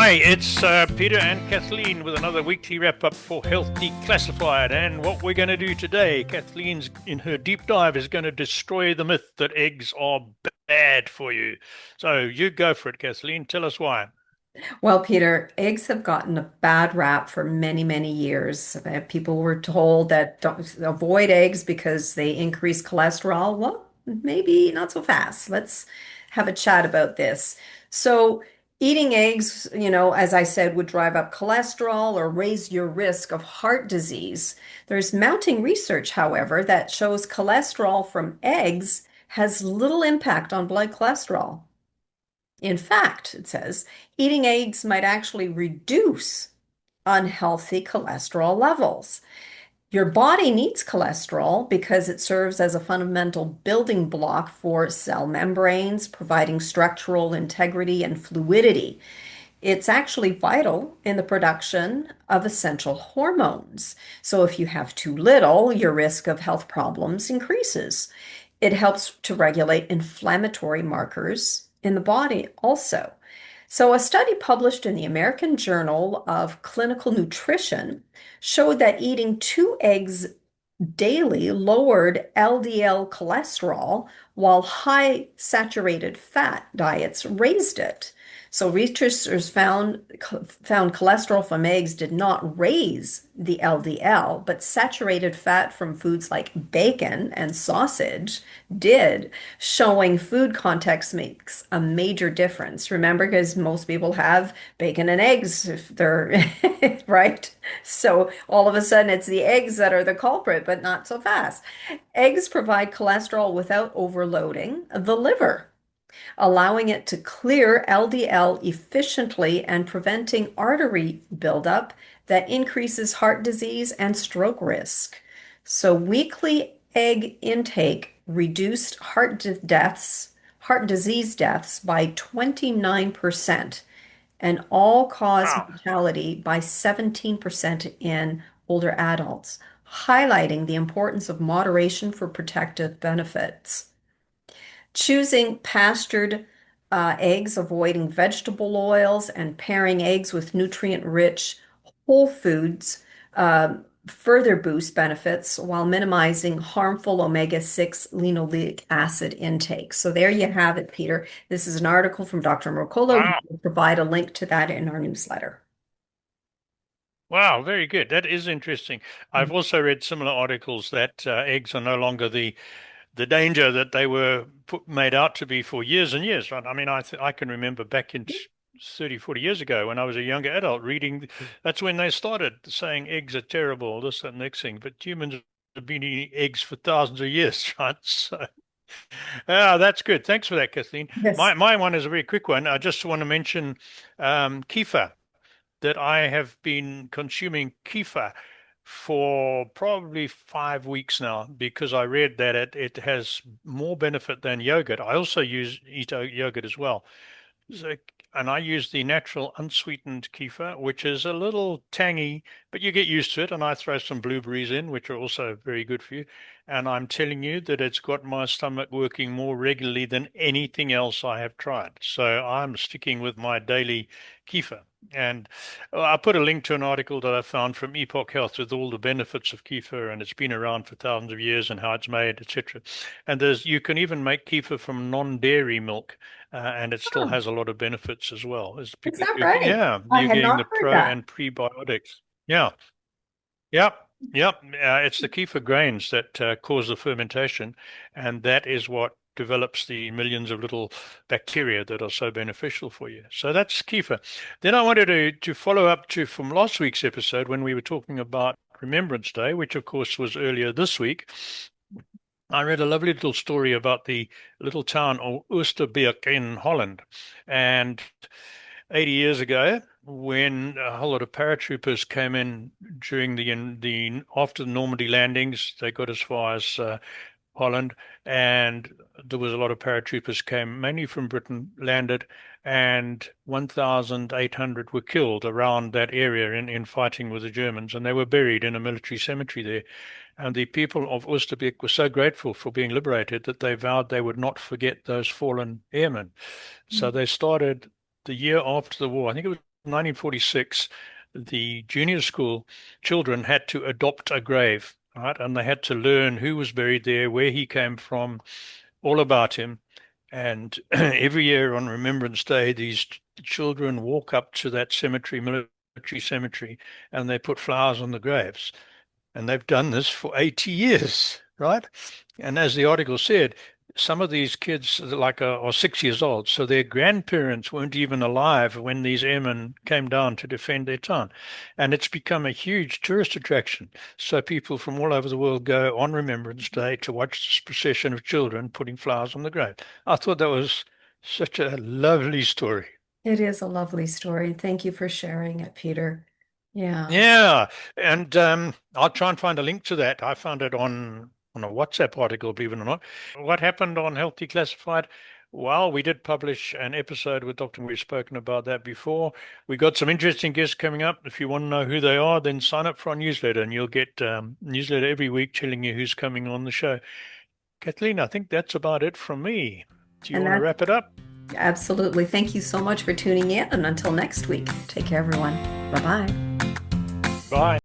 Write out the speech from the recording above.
Hi, it's Peter and Kathleen with another weekly wrap up for Health Declassified. And what we're going to do today, Kathleen's in her deep dive is going to destroy the myth that eggs are bad for you. So you go for it, Kathleen. Tell us why. Well, Peter, eggs have gotten a bad rap for many, many years. People were told that don't avoid eggs because they increase cholesterol. Well, maybe not so fast. Let's have a chat about this. So, eating eggs, as I said, would drive up cholesterol or raise your risk of heart disease. There's mounting research, however, that shows cholesterol from eggs has little impact on blood cholesterol. In fact, it says eating eggs might actually reduce unhealthy cholesterol levels. Your body needs cholesterol because it serves as a fundamental building block for cell membranes, providing structural integrity and fluidity. It's actually vital in the production of essential hormones. So if you have too little, your risk of health problems increases. It helps to regulate inflammatory markers in the body also. So, a study published in the American Journal of Clinical Nutrition showed that eating two eggs daily lowered LDL cholesterol, while high saturated fat diets raised it. So researchers found cholesterol from eggs did not raise the LDL, but saturated fat from foods like bacon and sausage did, showing food context makes a major difference. Remember, because most people have bacon and eggs if they're right. So all of a sudden, it's the eggs that are the culprit, but not so fast. Eggs provide cholesterol without overloading the liver, allowing it to clear LDL efficiently and preventing artery buildup that increases heart disease and stroke risk. So, weekly egg intake reduced heart disease deaths by 29% and all-cause Wow. mortality by 17% in older adults, highlighting the importance of moderation for protective benefits. Choosing pastured eggs, avoiding vegetable oils, and pairing eggs with nutrient-rich whole foods further boost benefits while minimizing harmful omega-6 linoleic acid intake. So there you have it, Peter. This is an article from Dr. Mercola. We Wow. will provide a link to that in our newsletter. Wow, very good. That is interesting. I've also read similar articles that eggs are no longer the danger that they were made out to be for years and years. Right? I mean, I can remember back in 30, 40 years ago when I was a younger adult reading, that's when they started saying eggs are terrible, this, that, and next thing. But humans have been eating eggs for thousands of years, right? So, that's good. Thanks for that, Kathleen. Yes. My one is a very quick one. I just want to mention kefir, that I have been consuming kefir for probably 5 weeks now because I read that it has more benefit than yogurt. I also eat yogurt as well. So, and I use the natural unsweetened kefir, which is a little tangy, but you get used to it. And I throw some blueberries in, which are also very good for you. And I'm telling you that it's got my stomach working more regularly than anything else I have tried. So I'm sticking with my daily kefir. And I put a link to an article that I found from Epoch Health with all the benefits of kefir, and it's been around for thousands of years and how it's made, etc. And you can even make kefir from non-dairy milk, and it still Oh, has a lot of benefits as well. As is because that right? yeah, I you're had getting the not heard pro that. and prebiotics. Yeah, yep, yep. It's the kefir grains that cause the fermentation, and that is what develops the millions of little bacteria that are so beneficial for you. So that's kefir. Then I wanted to follow up to from last week's episode when we were talking about Remembrance Day, which of course was earlier this week. I read a lovely little story about the little town of Oosterbeek in Holland. And 80 years ago, when a whole lot of paratroopers came in during the after the Normandy landings, they got as far as Holland, and there was a lot of paratroopers came mainly from Britain, landed, and 1,800 were killed around that area in fighting with the Germans, and they were buried in a military cemetery there. And the people of Oosterbeek were so grateful for being liberated that they vowed they would not forget those fallen airmen. So they started the year after the war. I think it was 1946, the junior school children had to adopt a grave, right? And they had to learn who was buried there, where he came from, all about him. And every year on Remembrance Day, these children walk up to that cemetery, military cemetery, and they put flowers on the graves. And they've done this for 80 years, right? And as the article said, some of these kids are 6 years old, so their grandparents weren't even alive when these airmen came down to defend their town. And it's become a huge tourist attraction. So people from all over the world go on Remembrance Day to watch this procession of children putting flowers on the grave. I thought that was such a lovely story. It is a lovely story. Thank you for sharing it, Peter. Yeah. Yeah, and I'll try and find a link to that. I found it on a WhatsApp article, believe it or not. What happened on Healthy Classified? Well, we did publish an episode with Dr. We've spoken about that before. We got some interesting guests coming up. If you want to know who they are, then sign up for our newsletter, and you'll get newsletter every week telling you who's coming on the show. Kathleen, I think that's about it from me. Do you And want to that's wrap it up? absolutely. Thank you so much for tuning in. And until next week, take care, everyone. Bye bye. Bye.